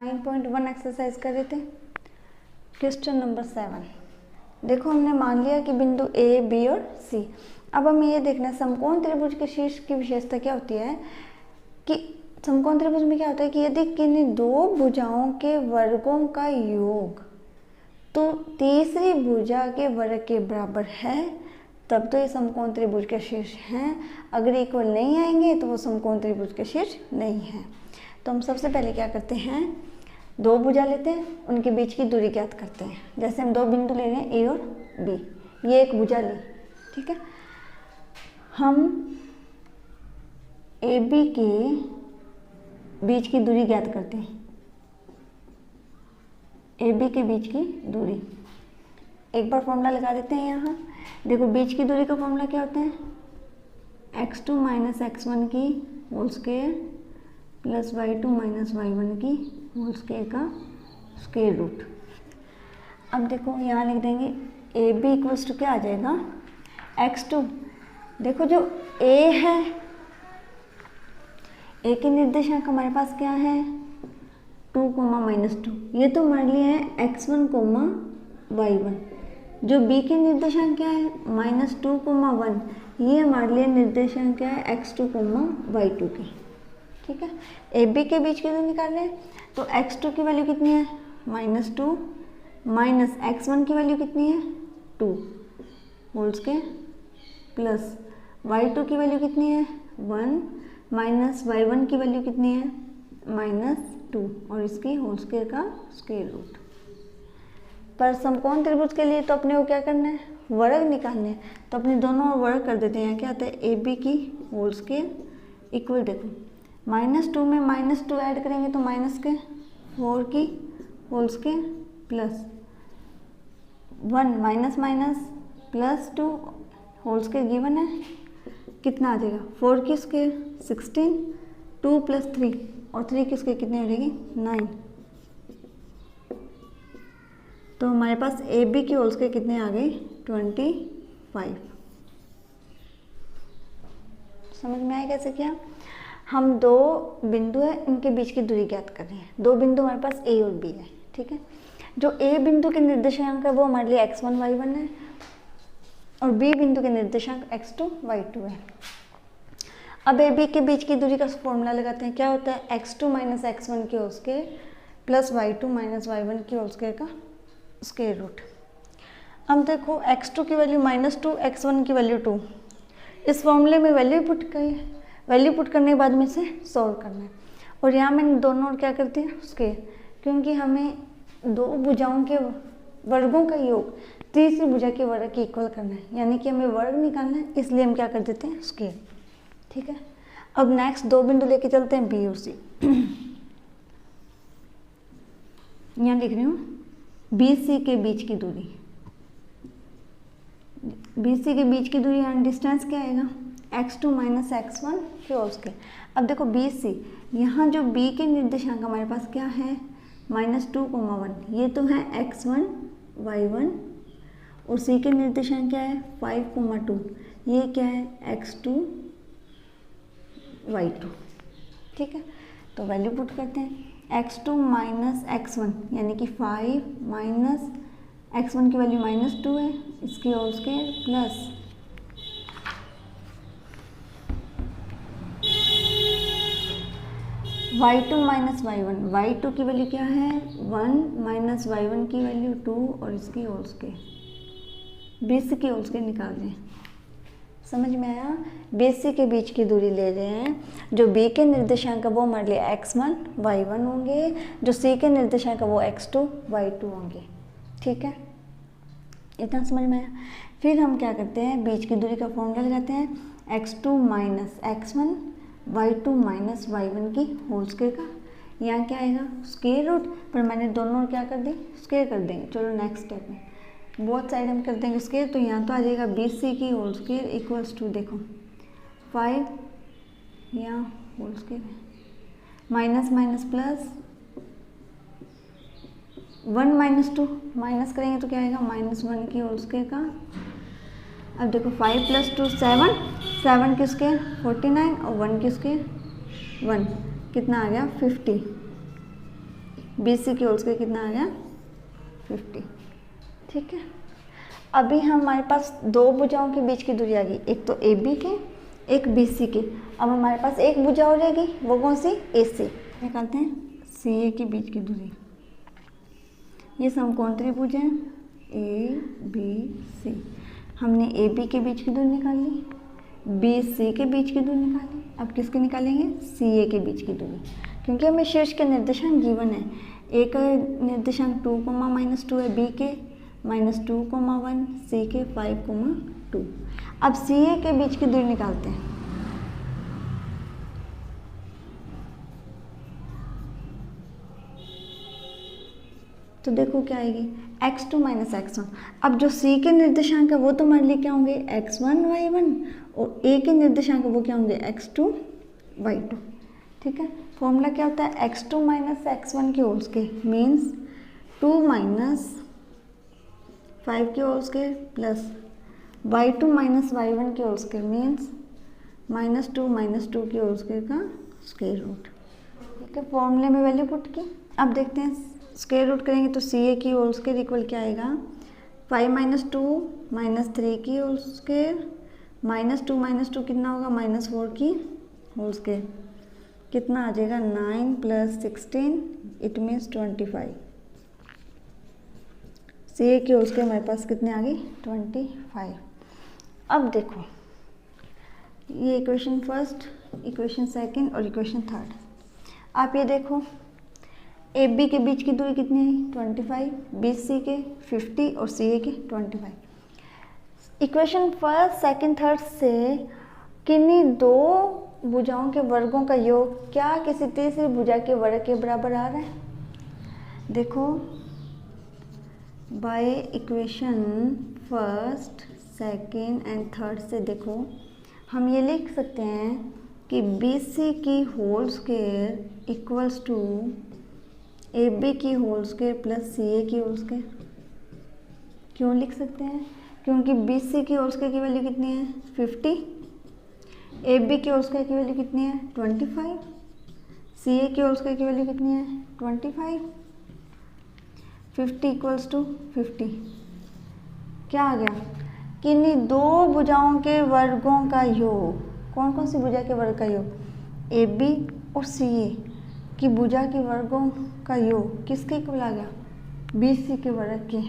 9.1 exercise कर रहे थे। Question number 7। देखो हमने मान लिया कि बिंदु ए, बी और सी। अब हमें ये देखना है समकोण त्रिभुज के शीर्ष की विशेषता क्या होती है कि समकोण त्रिभुज में क्या होता है कि यदि किन्हीं दो भुजाओं के वर्गों का योग तो तीसरी भुजा के वर्ग के बराबर है तब तो ये समकोण त्रिभुज के शीर्ष हैं। अगर इक्वल नहीं आएंगे तो वो समकोण त्रिभुज के शीर्ष नहीं है। तो हम सबसे पहले क्या करते हैं, दो भुजा लेते हैं, उनके बीच की दूरी ज्ञात करते हैं। जैसे हम दो बिंदु ले रहे हैं ए और बी, ये एक भुजा ली, ठीक है। हम ए बी के बीच की दूरी ज्ञात करते हैं, ए बी के बीच की दूरी। एक बार फॉर्मूला लगा देते हैं यहाँ। देखो बीच की दूरी का फॉर्मूला क्या होता है, x2 माइनस x1 की whole square plus y2 minus y1 की होल स्क्वायर का स्क्वायर रूट। अब देखो यहाँ लिख देंगे ए बी इक्वल्स टू क्या आ जाएगा, x2। देखो जो a है, a के निर्देशांक हमारे पास क्या है 2, -2। ये तो मान लिया है x1, y1। जो b के निर्देशांक क्या है -2, 1। ये मान लिया निर्देशांक क्या है x2, y2 की, ठीक है। ए बी के बीच की दूरी निकाल रहे हैं तो x2 की वैल्यू कितनी है -2 माइनस x1 की वैल्यू कितनी है 2 होल स्क्वायर प्लस y2 की वैल्यू कितनी है 1 माइनस y1 की वैल्यू कितनी है -2 और इसकी होल स्क्वायर का स्क्वायर रूट। पर समकोण त्रिभुज के लिए तो अपने को क्या करना है, वर्ग निकालने हैं। तो अपने दोनों वर्ग कर देते हैं। यहाँ क्या आता है ए बी की होल स्क्वायर इक्वल, देखो -2 में -2 ऐड करेंगे तो -4 की whole square plus 1 minus +2 whole square given है, कितना आ जाएगा 4 की स्क्वायर 16, 2 + 3 और 3 की स्क्वायर कितनी हो जाएगी 9। तो हमारे पास ए बी की होल स्क्वायर कितने आ गए 25। समझ में आया कैसे किया। हम दो बिंदु है, इनके बीच की दूरी ज्ञात कर रहे हैं। दो बिंदु हमारे पास ए और बी है, ठीक है। जो ए बिंदु के निर्देशांक है वो हमारे लिए x1, y1 है और बी बिंदु के निर्देशांक x2, y2 है। अब ए बी के बीच की दूरी का फॉर्मूला लगाते हैं। क्या होता है x2 माइनस x1 की whole square plus y2 minus y1 की होल स्क्वायर का स्क्वायर रूट। अब देखो x2 की वैल्यू -2, x1 की वैल्यू 2। इस फॉर्मूले में वैल्यू पुट करें, वैल्यू पुट करने के बाद में से सॉल्व करना है। और यहाँ मैंने दोनों और क्या करती है स्क्वायर, क्योंकि हमें दो भुजाओं के वर्गों का योग तीसरी भुजा के वर्ग की इक्वल करना है, यानी कि हमें वर्ग निकालना है, इसलिए हम क्या कर देते हैं स्क्वायर, ठीक है। अब नेक्स्ट दो बिंदु लेके चलते हैं बी और सी। यहाँ लिख रही हूँ बी सी के बीच की दूरी, बी सी के बीच की दूरी यानी डिस्टेंस क्या आएगा x2 माइनस x1 की होल स्क्वायर। अब देखो बी सी, यहाँ जो b के निर्देशांक हमारे पास क्या है -2, 1। ये तो है x1, y1 और c के निर्देशांक क्या है 5, 2। ये क्या है x2, y2, ठीक है। तो वैल्यू पुट करते हैं x2 माइनस x1 यानी कि 5 माइनस x1 की वैल्यू -2 है, इसकी whole square plus y2 minus y1, y2 की वैल्यू क्या है 1 माइनस y1 की वैल्यू 2 और इसकी होल स्क्वायर। बेसिक की होल स्क्वायर निकाल रहे हैं। समझ में आया। बेसिक के बीच की दूरी ले रहे हैं। जो b के निर्देशांक है वो हमारे लिए x1, y1 होंगे, जो c के निर्देशांक है वो x2, y2 होंगे, ठीक है। इतना समझ में आया। फिर हम क्या करते हैं बीच की दूरी का फॉर्मूला लगाते हैं x2 minus x1 y2 minus y1 की होल स्क्वायर का। यहाँ क्या आएगा स्क्वायर रूट, पर मैंने दोनों क्या कर दी स्क्वायर कर देंगे। चलो नेक्स्ट स्टेप में बोथ साइड हम कर देंगे स्क्वायर। तो यहाँ तो आ जाएगा बी सी की होल स्क्वायर इक्वल्स टू, देखो 5 यहाँ whole square minus plus 1 -2 minus करेंगे तो क्या आएगा -1 की होल स्क्वायर का। अब देखो 5 + 2 7 की स्क्वायर 49 और 1 की स्क्वायर 1, कितना आ गया 50। BC की होल स्क्वायर कितना आ गया 50। ठीक है, अभी हमारे पास दो भुजाओं के बीच की दूरी आ गई, एक तो AB के एक BC के। अब हमारे पास एक भुजा हो जाएगी, वो कौन सी AC। निकालते हैं CA के बीच की दूरी। ये समकोण त्रिभुज है ABC। हमने AB के बीच की दूरी निकाल ली, BC के बीच की दूरी निकाली। अब किसके निकालेंगे CA के बीच की दूरी, क्योंकि हमें शीर्ष के निर्देशांक गिवन है। A का निर्देशांक 2, -2 है, B के -2, 1, C के 5, 2। अब CA के बीच की दूरी निकालते हैं। तो देखो क्या आएगी x2 - x1। अब जो C के निर्देशांक है वो तो हमारे लिए क्या होंगे x1 y1, और A के निर्देशांक वो क्या होंगे x2 y2। ठीक है, फॉर्मूला क्या होता है x2 - x1 की होल स्क्वायर मीन्स 2 - 5 की whole square plus y2 - y1 की होल स्क्वायर मीन्स -2 - 2 की होल स्क्वायर का स्क्वायर रूट। ठीक है, फॉर्मूले में वैल्यू पुट की। अब देखते हैं स्क्वायर रूट करेंगे तो CA की होल स्क्वायर इक्वल क्या आएगा 5 - 2 - 3 की होल स्क्वायर, -2 - 2 कितना होगा -4 की होल स्क्वायर, कितना आ जाएगा 9 + 16 इट मीन्स 25। CA की होल स्क्वायर हमारे पास कितने आ गई 25। अब देखो ये इक्वेशन फर्स्ट, इक्वेशन सेकंड और इक्वेशन थर्ड। आप ये देखो AB के बीच की दूरी कितनी है 25, BC के 50 और CA के 25। इक्वेशन फर्स्ट सेकंड थर्ड से किन्हीं दो भुजाओं के वर्गों का योग क्या किसी तीसरी भुजा के वर्ग के बराबर आ रहा है। देखो by equation first second and third से देखो हम ये लिख सकते हैं कि BC की whole square equals to AB की होल स्क्वायर प्लस CA की होल स्क्वायर। क्यों लिख सकते हैं, क्योंकि BC की होल स्क्वायर की वैल्यू कितनी है 50, AB की होल स्क्वायर की वैल्यू कितनी है 25, CA की होल स्क्वायर की वैल्यू कितनी है 25। 50 इक्वल्स टू 50 क्या आ गया कि इन्हीं दो भुजाओं के वर्गों का योग, कौन कौन सी भुजा के वर्ग का योग AB और CA की भुजा के वर्गों का योग किसके इक्वल आ गया BC के वर्ग के।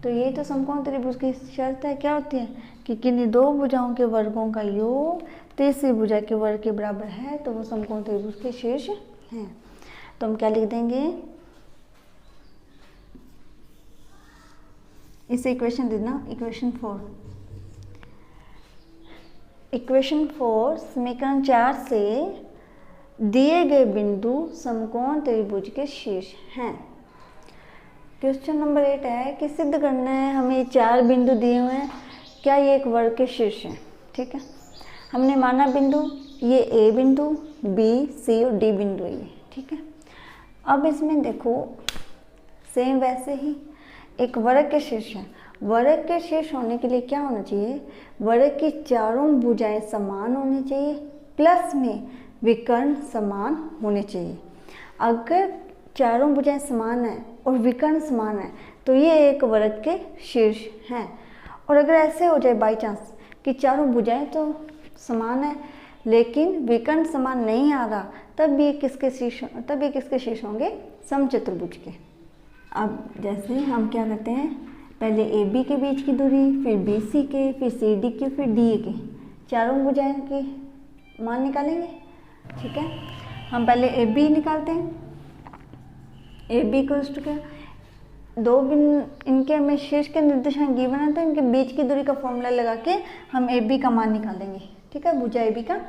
तो ये तो समकोण त्रिभुज की शर्त है, क्या होती है कि किन्हीं दो भुजाओं के वर्गों का योग तीसरी भुजा के वर्ग के बराबर है, तो वो समकोण त्रिभुज के शीर्ष हैं। तो हम क्या लिख देंगे, इसे इक्वेशन देना इक्वेशन 4। इक्वेशन 4 समीकरण 4 से दिए गए बिंदु समकोण त्रिभुज के शीर्ष हैं। क्वेश्चन नंबर 8 है कि सिद्ध करना है, हमें 4 बिंदु दिए हुए हैं, क्या ये एक वर्ग के शीर्ष हैं। ठीक है, हमने माना बिंदु ये A बिंदु B C और D बिंदु है ये। ठीक है, अब इसमें देखो सेम वैसे ही एक वर्ग के शीर्ष है। वर्ग के शीर्ष होने के लिए क्या होना चाहिए, वर्ग की चारों भुजाएं समान होनी चाहिए, प्लस में विकर्ण समान होने चाहिए। अगर चारों भुजाएं समान है और विकर्ण समान है तो ये एक वर्ग के शीर्ष हैं। और अगर ऐसे हो जाए बाई चांस कि चारों भुजाएं तो समान है लेकिन विकर्ण समान नहीं आ रहा, तब ये किसके शीर्ष होंगे समचतुर्भुज के। अब जैसे हम क्या करते हैं, पहले AB के बीच की दूरी, फिर BC के, फिर CD के, फिर DA के चारों भुजाएं के मान निकालेंगे। ठीक है, हम पहले AB निकालते हैं। AB इक्वल्स टू क्या, दो बिंदु इनके हमें शीर्ष के निर्देशांक गिवन है तो इनके बीच की दूरी का फॉर्मूला लगा के हम AB का मान निकालेंगे। ठीक है, भुजा AB का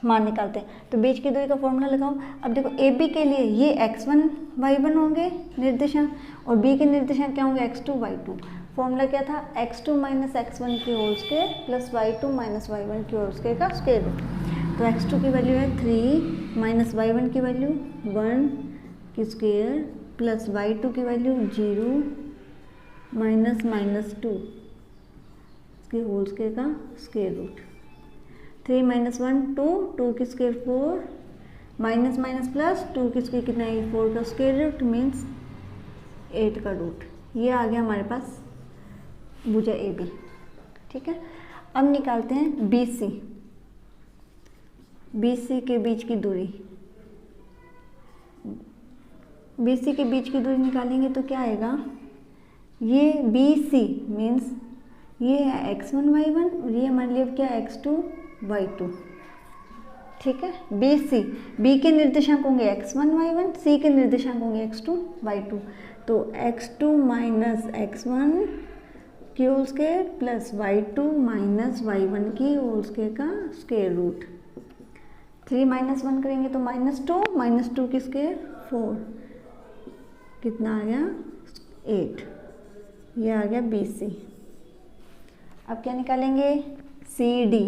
मान निकालते हैं तो बीच की दूरी का फॉर्मूला लगाओ। अब देखो AB के लिए ये x1 y1 होंगे निर्देशांक और B के निर्देशांक क्या होंगे x2 y2। फॉर्मूला क्या था x2 - x1 की whole square plus y2 - y1 की होल स्क्वायर का स्क्वायर रूट। तो x2 की वैल्यू है 3 - y1 की वैल्यू 1 की स्क्वायर प्लस y2 की वैल्यू 0 -2 इसकी होल स्क्वायर का स्क्वायर रूट। 3 - 1 2 2 की स्क्वायर 4 माइनस माइनस प्लस, 2 किसके कितना है, 4 का स्क्वायर रूट मीन्स 8 का रूट। ये आ गया हमारे पास भुजा ए बी। ठीक है, अब निकालते हैं बी सी। बी सी के बीच की दूरी, बी सी के बीच की दूरी निकालेंगे तो क्या आएगा, ये बी सी मीन्स ये है x1 y1 और ये मान लिया क्या x2 y2। ठीक है, बी सी, बी के निर्देशांक होंगे x1 y1, सी के निर्देशांक होंगे x2 y2। तो x2 माइनस x1 की whole square plus y2 minus y1 की होल स्क्वायर का स्क्वायर रूट। 3 माइनस 1 करेंगे तो -2, -2 की स्क्वायर 4, कितना आ गया 8। ये आ गया बी सी। अब क्या निकालेंगे, सी डी।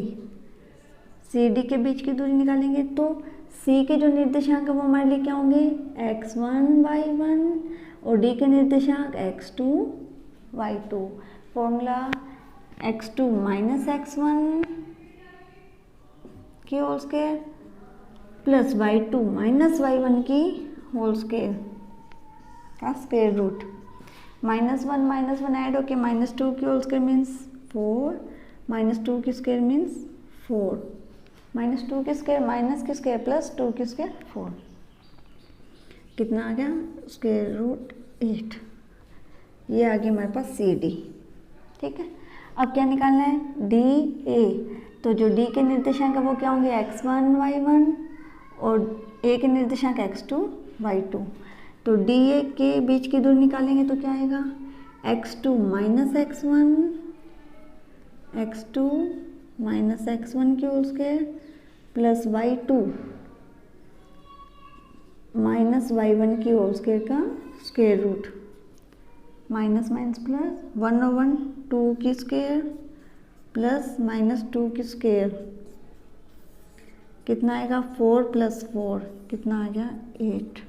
सी डी के बीच की दूरी निकालेंगे तो सी के जो निर्देशांक है वो हमारे लिए क्या होंगे, x1 y1 और डी के निर्देशांक x2 y2। Formula x2 minus x1 की whole square plus y2 minus y1 की होल स्क्वायर का स्क्वायर रूट। -1 ऐड होके -2 की होल स्क्वायर मीन्स 4, -2 की स्क्वायर मीन्स 4, -2 की स्क्वायर माइनस की स्क्वायर प्लस 2 की स्क्वायर 4, कितना आ गया स्क्वायर रूट 8। ये आ गया हमारे पास सी डी। ठीक है, अब क्या निकालना है, डी ए। तो जो डी के निर्देशांक है वो क्या होंगे, x1 y1 और ए के निर्देशांक x2 y2। तो डी ए के बीच की दूरी निकालेंगे तो क्या आएगा, x2 minus x1, x2 minus x1 की whole square plus y2 minus y1 की होल स्क्वायर का square root. Minus minus plus 1/1 2 की स्क्वायर प्लस -2 की स्क्वायर, कितना आएगा 4 + 4, कितना आ गया 8।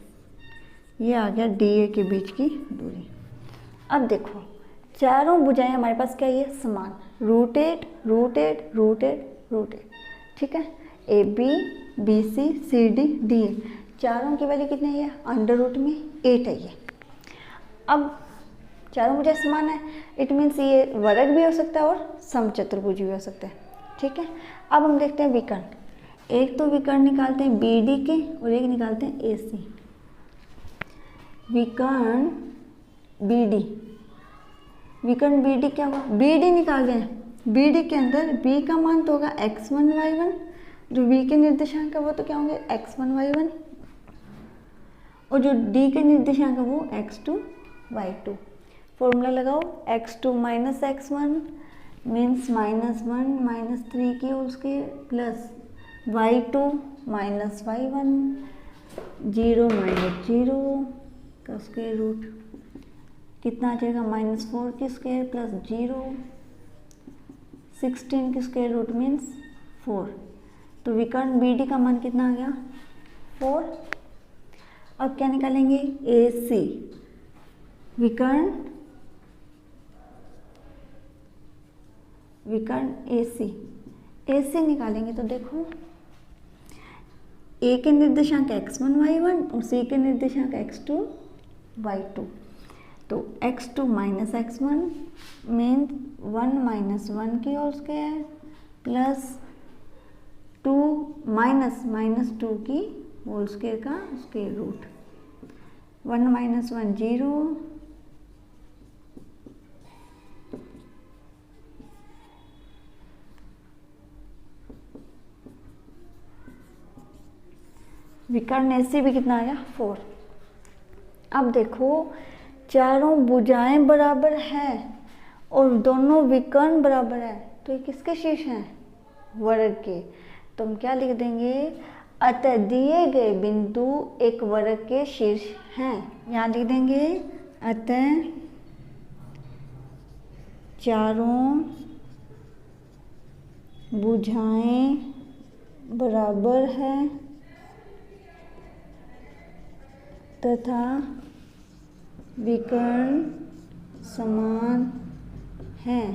ये आ गया डी ए के बीच की दूरी। अब देखो चारों भुजाएं हमारे पास क्या, ये समान, √8 √8 √8 √8। ठीक है, A B B C C D D A, चारों की वैल्यू कितनी है, √8 में 8 है ये। अब चारों भुजाएं समान है, इट मीन्स ये वर्ग भी हो सकता है और समचतुर्भुज भी हो सकता है। ठीक है, अब हम देखते हैं विकर्ण। एक तो विकर्ण निकालते हैं बी डी के और एक निकालते हैं ए सी। विकर्ण बी डी, विकर्ण बी डी क्या हुआ, बी डी निकाल रहे हैं। बी डी के अंदर बी का मान तो होगा x1 y1, जो बी के निर्देशांक है वो तो क्या होंगे x1 y1 और जो डी के निर्देशांक है वो x2 y2। फॉर्मूला लगाओ, x2 माइनस x1 मीन्स -1 -3 की whole square plus y2 minus y1 0 - 0 का स्क्वायर रूट, कितना आ जाएगा -4 की स्क्वायर प्लस 0, 16 की स्क्वायर रूट मीन्स 4। तो विकर्ण बी डी का मान कितना आ गया 4। अब क्या निकालेंगे, ए सी। विकर्ण ए सी निकालेंगे तो देखो ए के निर्देशांक x1 y1 और सी के निर्देशांक x2 y2। तो x2 माइनस x1 मीन 1 - 1 की होल स्क्वायर प्लस 2 माइनस -2 की होल स्क्वायर का स्क्वायर रूट। 1 - 1 0, विकर्ण ए सी भी कितना आया 4। अब देखो चारों भुजाएं बराबर है और दोनों विकर्ण बराबर है, तो ये किसके शीर्ष हैं, वर्ग के। तो हम क्या लिख देंगे, अतः दिए गए बिंदु एक वर्ग के शीर्ष हैं। यहाँ लिख देंगे अतः चारों भुजाएं बराबर है तथा विकर्ण समान हैं,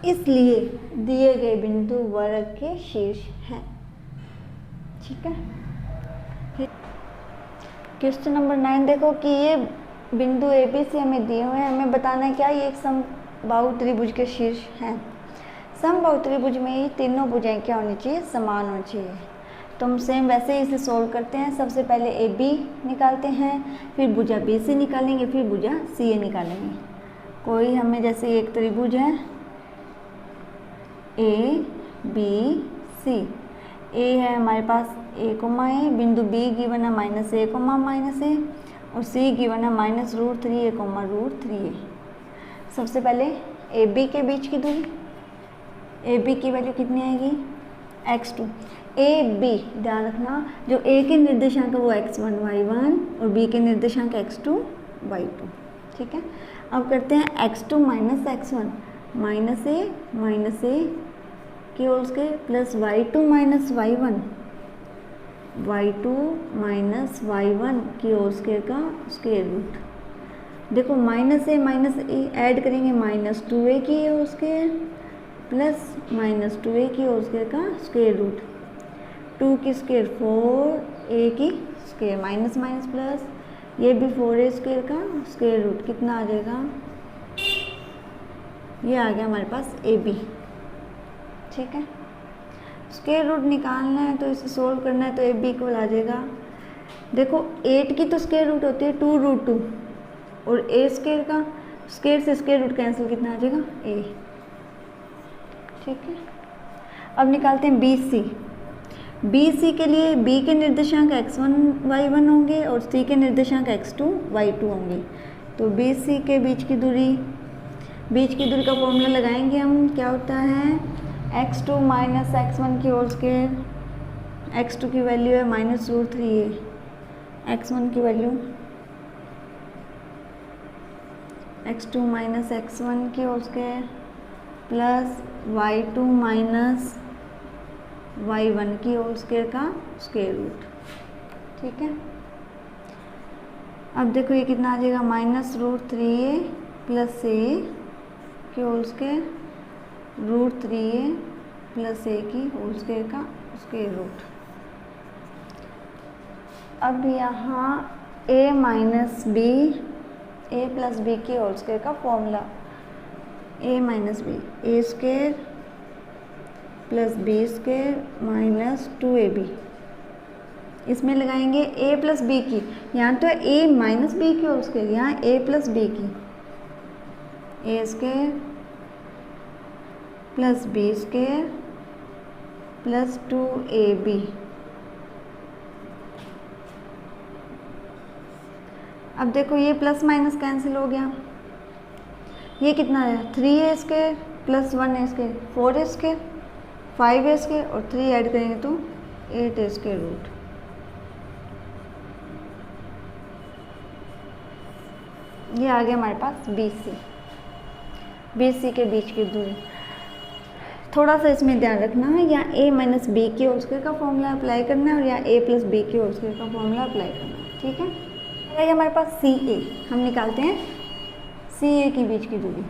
इसलिए दिए गए बिंदु वर्ग के शीर्ष हैं। ठीक है। क्वेश्चन नंबर 9 देखो कि ये बिंदु ए बी सी हमें दिए हुए हैं, हमें बताना है क्या ये एक समबाहु त्रिभुज के शीर्ष हैं। समबाहु त्रिभुज में ये तीनों भुजाएं क्या होनी चाहिए, समान होनी चाहिए। तो हम सेम वैसे ही इसे सोल्व करते हैं। सबसे पहले ए बी निकालते हैं, फिर भुजा बी सी निकालेंगे, फिर भुजा सी ए निकालेंगे। कोई हमें जैसे एक त्रिभुज है ए बी सी, ए है हमारे पास ए कोमा ए, बिंदु बी गिवन है माइनस ए कोमा माइनस ए, और सी गिवन है -√3a कोमा √3a। सबसे पहले ए बी के बीच की दूरी, ए बी की वैल्यू कितनी आएगी x2। ए बी ध्यान रखना, जो ए के निर्देशांक है वो x1 y1 और बी के निर्देशांक x2 y2। ठीक है, अब करते हैं x2 - x1 -a के whole square plus y2 - y1 y2 - y1 की होल स्क्वायर का स्क्वायर रूट। देखो -a ऐड करेंगे -2a की होल स्क्वायर प्लस -2a की होल स्क्वायर का स्क्वायर रूट। 2 की स्क्वायर 4a की स्क्वायर माइनस माइनस प्लस, ये भी 4a स्क्वायर का स्क्वायर रूट। कितना आ जाएगा, ये आ गया हमारे पास ए बी। ठीक है, स्क्वायर रूट निकालना है तो इसे सोल्व करना है, तो ए बी इक्वल आ जाएगा। देखो 8 की तो स्क्वायर रूट होती है 2√2 और ए स्क्वायर का स्क्वायर से स्क्वायर रूट कैंसिल, कितना आ जाएगा ए। ठीक है, अब निकालते हैं बी सी। बी सी के लिए बी के निर्देशांक x1 y1 होंगे और सी के निर्देशांक x2 y2 होंगे। तो बी सी के बीच की दूरी का फॉर्मूला लगाएंगे हम, क्या होता है x2 - x1 की होल स्क्वायर, x2 की वैल्यू है -√3a, x1 की वैल्यू x2 - x1 की whole square plus y2 - y1 की होल स्क्वायर का स्क्वायर रूट। ठीक है, अब देखो ये कितना आ जाएगा -√3a प्लस a की whole square √3a plus a की होल स्क्वायर का स्क्वायर रूट। अब यहाँ a प्लस b की होल स्क्वायर का formula, a - b a square plus b square minus 2ab, इसमें लगाएंगे a प्लस b की, यहाँ तो a माइनस b की होल स्क्वायर, यहाँ a प्लस b की, a square plus b square plus 2ab। अब देखो ये प्लस माइनस कैंसिल हो गया, ये कितना है 3a square plus 1a square 4a square 5a square और 3 ऐड करेंगे तो 8a स्क्वायर रूट। ये आ गया हमारे पास बी सी के बीच की दूरी। थोड़ा सा इसमें ध्यान रखना है, यहाँ a - b की होल स्क्वायर का फॉर्मूला अप्लाई करना है और यहाँ a प्लस b की होल स्क्वायर का फॉर्मूला अप्लाई करना है। ठीक है, ये हमारे पास सी ए, हम निकालते हैं सी ए की बीच की दूरी।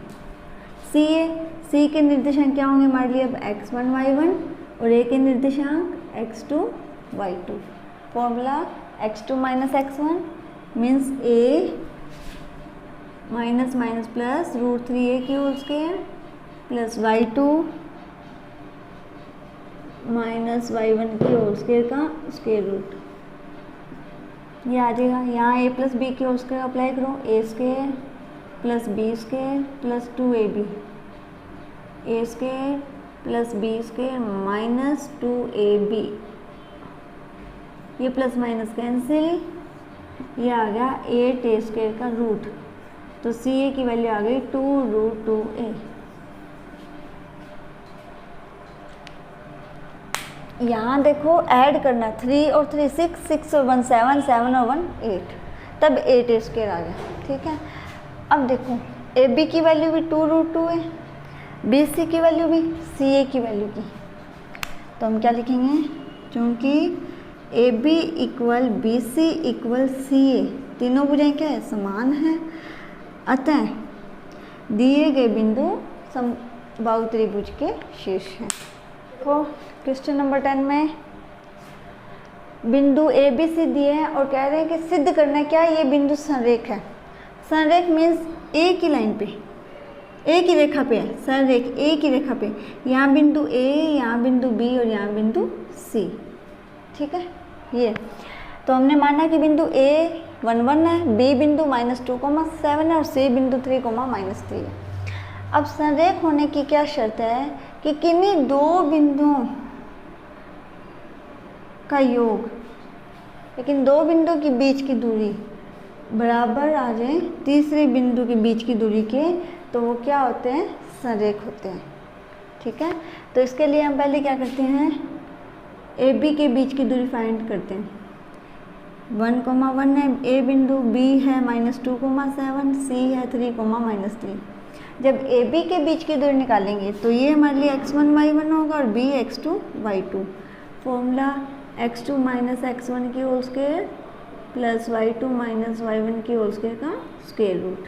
सी के निर्देशांक क्या होंगे हमारे लिए, अब x1 y1 और a के निर्देशांक x2 y2। Formula x2 - x1 means a minus minus plus √3a की whole square plus y2 minus y1 की होल स्क्वायर का स्क्वायर रूट। ये आ जाएगा, यहाँ a प्लस b की होल स्क्वायर अप्लाई करो, a square plus b square plus 2ab, a square plus b square minus 2ab, ये प्लस माइनस कैंसिल, ये आ गया 8a स्क्वायर का रूट। तो सी ए की वैल्यू आ गई 2√2a। यहाँ देखो ऐड करना 3 और 3 6, 6 और 1 7, 7 और 1 8, तब 8a स्क्वायर आ गया। ठीक है, अब देखो ए बी की वैल्यू भी 2√2 है, बी सी की वैल्यू भी सी ए की वैल्यू की, तो हम क्या लिखेंगे, क्योंकि A B equal B C equal C A, तीनों भुजाएं क्या है, समान है, अतः दिए गए बिंदु समबाहु त्रिभुज के शीर्ष हैं। देखो क्वेश्चन नंबर 10 में बिंदु ए बी सी दिए हैं और कह रहे हैं कि सिद्ध करना है क्या ये बिंदु संरेख है। संरेख मीन्स एक ही लाइन पे, एक ही रेखा पे है, संरेख एक ही रेखा पे, यहाँ बिंदु ए, यहाँ बिंदु बी और यहाँ बिंदु सी, ठीक है। ये तो हमने माना कि बिंदु ए 1 1 है, बी बिंदु -2,7 है और सी बिंदु 3,-3 है। अब संरेख होने की क्या शर्त है कि किन्हीं दो बिंदुओं का योग, लेकिन दो बिंदु के बीच की दूरी बराबर आ जाए तीसरे बिंदु के बीच की दूरी के, तो वो क्या होते हैं, संरेख होते हैं, ठीक है। तो इसके लिए हम पहले क्या करते हैं, ए बी के बीच की दूरी फाइंड करते हैं। 1,1 है ए बिंदु, बी है -2,7, सी है 3,-3। जब ए बी के बीच की दूरी निकालेंगे तो ये हमारे लिए x1 y1 होगा और b x2 y2। Formula x2 - x1 की whole square plus y2 - y1 की होल स्क्वायर का स्क्वायर रूट।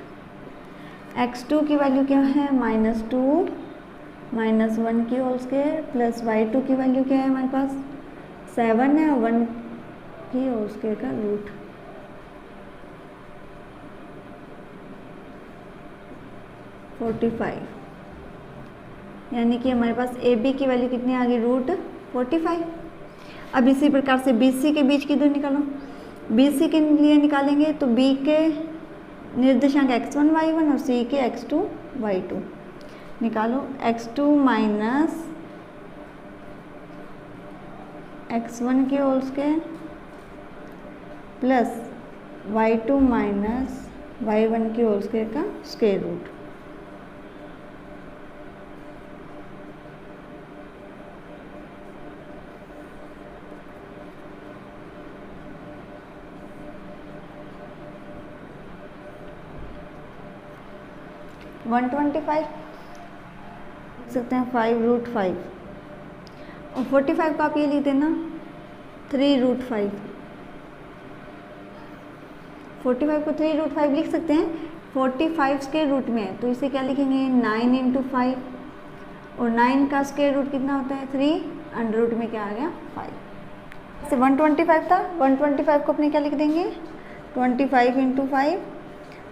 x2 की वैल्यू क्या है, -2 - 1 की होल स्क्वायर प्लस y2 की वैल्यू क्या है हमारे पास 7 है और 1 की होल स्क्वायर का रूट। (45) यानी कि हमारे पास ए बी की वैल्यू कितनी आ गई, √45। अब इसी प्रकार से बी सी के बीच की दूरी निकालो। बी सी के लिए निकालेंगे तो बी के निर्देशांक x1 y1 और सी के x2 y2 निकालो। x2 माइनस x1 की whole square plus y2 minus y1 की होल स्क्वायर का स्क्वायर रूट। वन 125 लिख सकते हैं 5√5 और 45 को आप ये लिख देना 3√5। 45 को 3√5 लिख सकते हैं, 45 स्क्वायर रूट में है तो इसे क्या लिखेंगे 9 × 5 और 9 का स्क्वायर रूट कितना होता है 3, अंडर रूट में क्या आ गया 5। से 125 था, 125 को अपने क्या लिख देंगे 25 × 5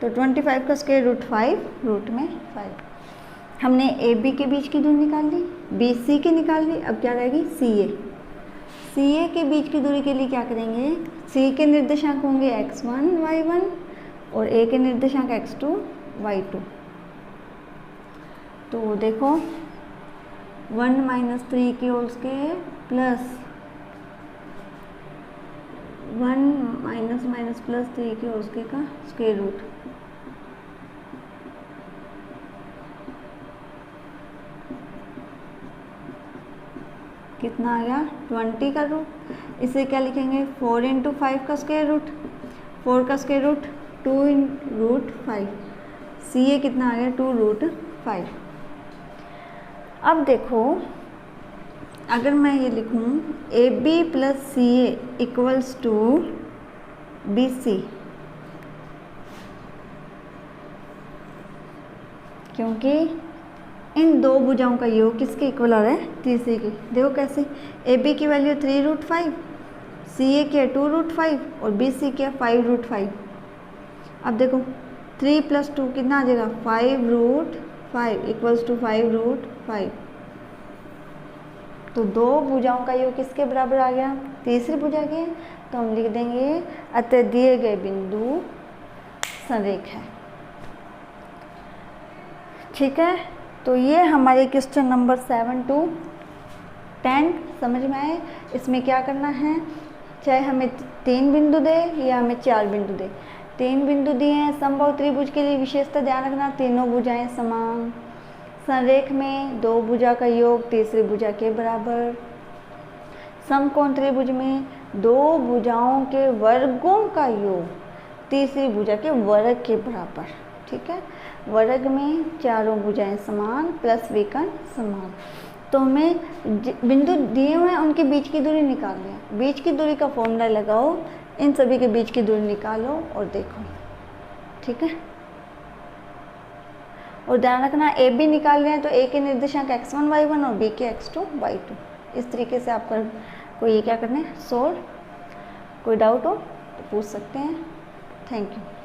तो 25 का स्क्वायर रूट 5, रूट में 5। हमने ए बी के बीच की दूरी निकाल ली, बी सी की निकाल ली, अब क्या रहेगी सी ए। सी ए के बीच की दूरी के लिए क्या करेंगे, सी के निर्देशांक होंगे x1 y1 और ए के निर्देशांक x2 y2। तो देखो 1 - 3 की होल स्क्वायर प्लस 1 - प्लस 3 की होल स्क्वायर का स्क्वायर रूट। कितना आ गया 20 का रूट। इसे क्या लिखेंगे 4 × 5 का स्क्वायर रूट, 4 का स्क्वायर रूट 2 × √5। सी ए कितना आ गया 2√5। अब देखो अगर मैं ये लिखूं A B plus C A equals to B C, क्योंकि इन दो भुजाओं का योग किसके इक्वल आ रहा है, तीसरे की। देखो कैसे, ए बी की वैल्यू 3√5, सी ए की है 2√5 और बी सी की है 5√5। अब देखो 3 + 2 कितना आ जाएगा 5√5 इक्वल्स टू 5√5। तो दो भुजाओं का योग किसके बराबर आ गया, तीसरी भुजा के। तो हम लिख देंगे अतः दिए गए बिंदु संरेख है। ठीक है, तो ये हमारे क्वेश्चन नंबर 7 to 10 समझ में आए। इसमें क्या करना है, चाहे हमें 3 बिंदु दे या हमें 4 बिंदु दे, 3 बिंदु दिए हैं। समबाहु त्रिभुज के लिए विशेषता ध्यान रखना, तीनों भुजाएं समान। संरेख में दो भुजा का योग तीसरी भुजा के बराबर। समकोण त्रिभुज में दो भुजाओं के वर्गों का योग तीसरी भुजा के वर्ग के बराबर। ठीक है, वर्ग में चारों भुजाएं समान प्लस विकर्ण समान। तो हमें बिंदु दिए हुए हैं उनके बीच की दूरी निकाल लें। बीच की दूरी का फॉर्मूला लगाओ, इन सभी के बीच की दूरी निकालो और देखो। ठीक है, और ध्यान रखना ए बी निकाल रहे हैं तो ए के निर्देशांक x1 y1 और बी के x2 y2। इस तरीके से आपका को ये क्या करना है, सोल्व कोई डाउट हो तो पूछ सकते हैं। Thank you.